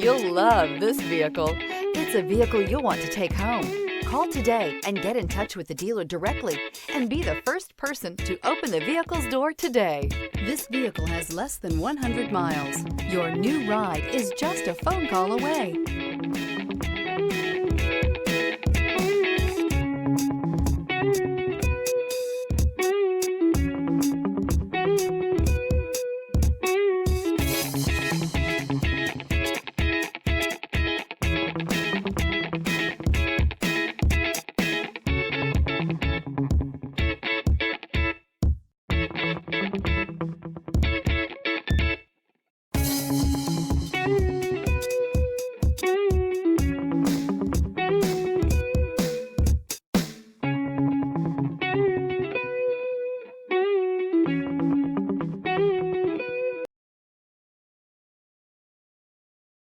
You'll love this vehicle. It's a vehicle you'll want to take home. Call today and get in touch with the dealer directly and be the first person to open the vehicle's door today. This vehicle has less than 100 miles. Your new ride is just a phone call away.